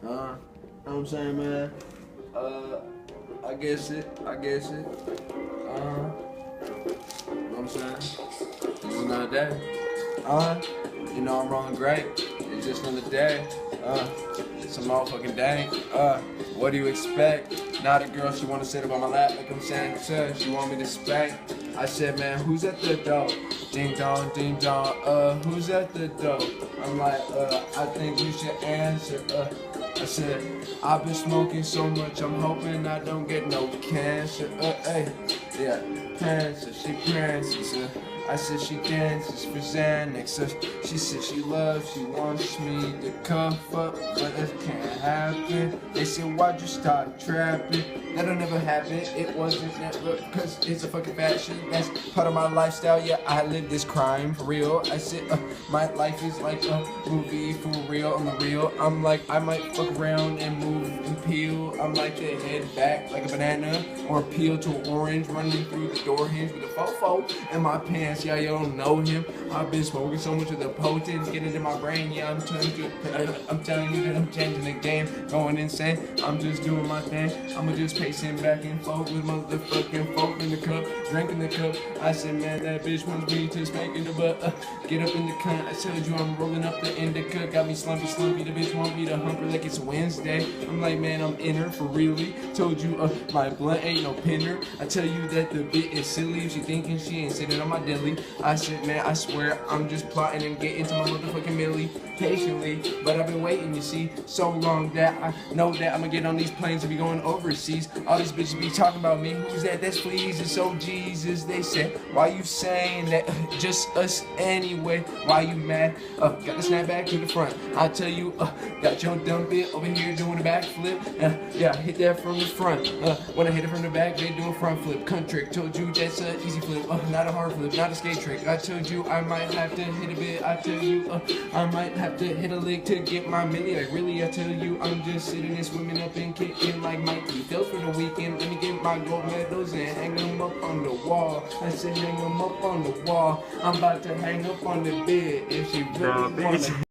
Know what I'm saying, man? I guess it. Know what I'm saying? Just another day. You know I'm rolling great. It's just another day. It's a motherfucking day. What do you expect? Not a girl, she wanna sit up on my lap like I'm saying, she want me to spank. I said, man, who's at the door? Ding dong, who's at the door? I'm like, I think you should answer, I said, I've been smoking so much, I'm hoping I don't get no cancer, hey, yeah, cancer, she prances, I said she dances for Xanax, she said she loves, she wants me to cuff up, but that can't happen. They said, why'd you start trapping? That'll never happen, it wasn't never, cause it's a fucking fashion, that's part of my lifestyle, yeah, I live this crime for real. I said, my life is like a movie for real, on the real, I'm like, I might fuck around and move and peel, I'm like to head back like a banana, or peel to an orange, running through the door hinge with a fofo in my pants, yeah, you don't know him, I've been smoking so much of the potent, get it in my brain, yeah, I'm telling you that I'm changing the game, going insane, I'm just doing my thing, I'ma just pacing back and forth with motherfucking folk in the cup, drinking the cup, I said, man, that bitch wants me to spank in the butt, get up in the cunt, I told you I'm rolling up the indica, got me slumpy, the bitch want me to hump her like it's Wednesday, I'm like, man, I'm in her for really, told you, my blunt ain't no pinner, I tell you that the bit is silly, if she thinking she ain't sitting on my dilly, I said, man, I swear, I'm just plotting and getting to my motherfucking millie, patiently, but I've been waiting, you see, so long that I know that I'ma get on these planes and be going overseas, all these bitches be talking about me, who's that, that's Fleas, it's so Jesus, they said, why you saying that, just us anyway, why you mad, got the snapback to the front, I tell you, got your dumb bit over here doing a backflip, yeah, hit that from the front, when I hit it from the back, they do a front flip, cunt trick, told you that's an easy flip, not a hard flip, not a skate trick, I told you I might have to hit a bit, I tell you, I might have to hit a lick to get my milli, like really, I tell you, I'm just sitting and swimming up and kicking like Mikey Phelps for the weekend, let me get my gold medals and hang them up on the wall, I said hang them up on the wall, I'm about to hang up on the bed, if she really wanna